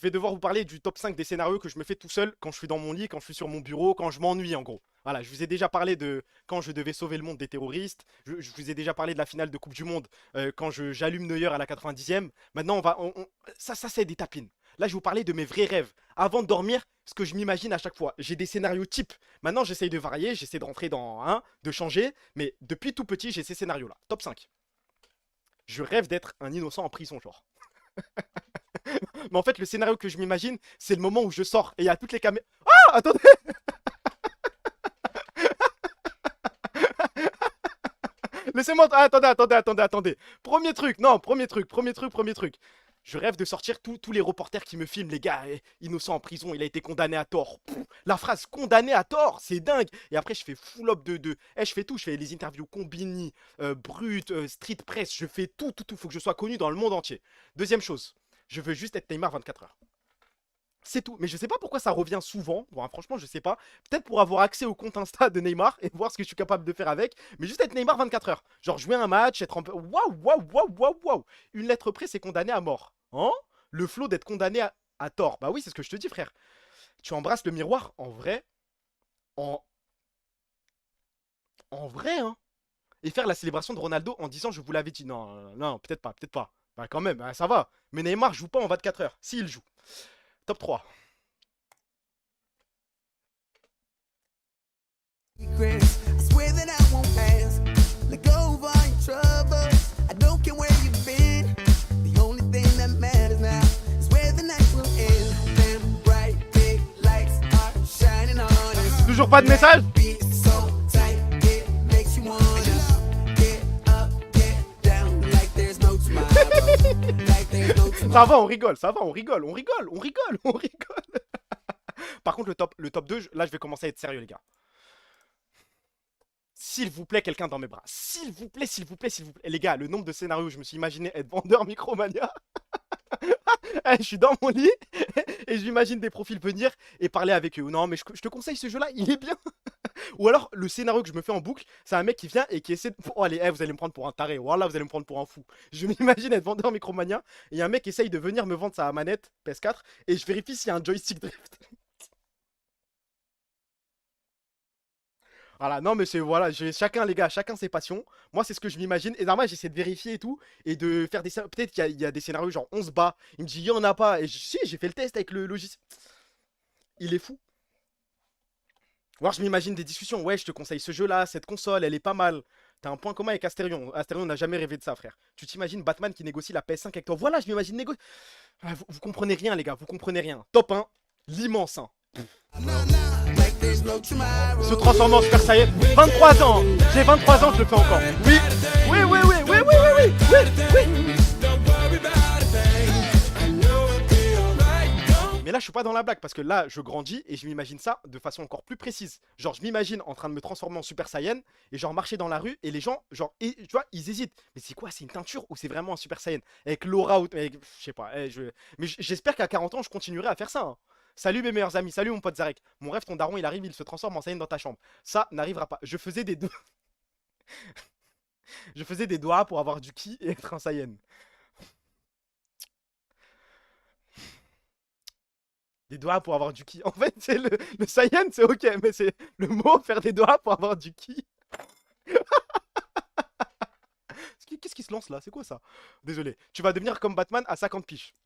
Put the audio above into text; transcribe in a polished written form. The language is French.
vais devoir vous parler du top 5 des scénarios que je me fais tout seul quand je suis dans mon lit, quand je suis sur mon bureau, quand je m'ennuie en gros. Voilà, je vous ai déjà parlé de quand je devais sauver le monde des terroristes. Je vous ai déjà parlé de la finale de Coupe du Monde quand j'allume Neuer à la 90e. Maintenant, ça c'est des tapines. Là, je vais vous parler de mes vrais rêves. Avant de dormir, ce que je m'imagine à chaque fois. J'ai des scénarios types. Maintenant, j'essaye de varier, j'essaie de rentrer dans un, de changer. Mais depuis tout petit, j'ai ces scénarios-là. Top 5. Je rêve d'être un innocent en prison, genre. Mais en fait, le scénario que je m'imagine, c'est le moment où je sors et il y a toutes les caméras. Ah, attendez. Laissez-moi. Ah, attendez. Premier truc. Je rêve de sortir tous les reporters qui me filment, les gars, innocent en prison, il a été condamné à tort. Pff, la phrase condamné à tort, c'est dingue. Et après, je fais full up je fais tout. Je fais les interviews Combini, Brut, Street Press. Je fais tout. Faut que je sois connu dans le monde entier. Deuxième chose, je veux juste être Neymar 24 heures. C'est tout. Mais je sais pas pourquoi ça revient souvent. Bon, franchement, je sais pas. Peut-être pour avoir accès au compte Insta de Neymar et voir ce que je suis capable de faire avec. Mais juste être Neymar 24 heures. Genre jouer un match, être en. Waouh. Une lettre près, c'est condamné à mort. Hein? Le flot d'être condamné à tort. Bah oui, c'est ce que je te dis, frère. Tu embrasses le miroir, en vrai. En, en vrai, hein. Et faire la célébration de Ronaldo en disant je vous l'avais dit. Non, peut-être pas. Bah quand même, bah, ça va. Mais Neymar joue pas en 24 heures. S'il joue. Top 3. Toujours pas de message? Ça va, on rigole. Par contre, le top 2, là, je vais commencer à être sérieux, les gars. S'il vous plaît, quelqu'un dans mes bras. S'il vous plaît. Les gars, le nombre de scénarios où je me suis imaginé être vendeur Micromania. Je suis dans mon lit et j'imagine des profils venir et parler avec eux. Non, mais je te conseille ce jeu-là, il est bien. Ou alors, le scénario que je me fais en boucle, c'est un mec qui vient et qui essaie de. Oh, allez, vous allez me prendre pour un taré. Voilà, vous allez me prendre pour un fou. Je m'imagine être vendeur Micromania et il y a un mec qui essaye de venir me vendre sa manette PS4 et je vérifie s'il y a un joystick drift. Voilà, non, mais c'est. Voilà, chacun, les gars, chacun ses passions. Moi, c'est ce que je m'imagine. Et normal, j'essaie de vérifier et tout. Et de faire des. Peut-être qu'il y a des scénarios genre on se bat. Il me dit, il y en a pas. Et si, j'ai fait le test avec le logiciel. Il est fou. Ou alors, je m'imagine des discussions. Ouais, je te conseille ce jeu-là, cette console, elle est pas mal. T'as un point commun avec Asterion. Asterion n'a jamais rêvé de ça, frère. Tu t'imagines Batman qui négocie la PS5 avec toi. Voilà, je m'imagine négocier. Ah, vous comprenez rien, les gars, vous comprenez rien. Top 1, l'immense 1. Se transformer en Super Saiyan. 23 ans. J'ai 23 ans, je le fais encore. Oui. Mais là, je suis pas dans la blague parce que là, je grandis et je m'imagine ça de façon encore plus précise. Genre, je m'imagine en train de me transformer en Super Saiyan et genre marcher dans la rue et les gens, genre, tu vois, ils hésitent. Mais c'est quoi? C'est une teinture ou c'est vraiment un Super Saiyan? Avec l'aura, je sais pas. Mais j'espère qu'à 40 ans, je continuerai à faire ça, hein. Salut mes meilleurs amis, salut mon pote Zarek. Mon rêve, ton daron, il arrive, il se transforme en Saiyan dans ta chambre. Ça n'arrivera pas. Je faisais des doigts pour avoir du ki et être un Saiyan. Des doigts pour avoir du ki. En fait, c'est le Saiyan, c'est ok, mais c'est le mot faire des doigts pour avoir du ki. Qu'est-ce qui se lance là? C'est quoi ça? Désolé. Tu vas devenir comme Batman à 50 piges.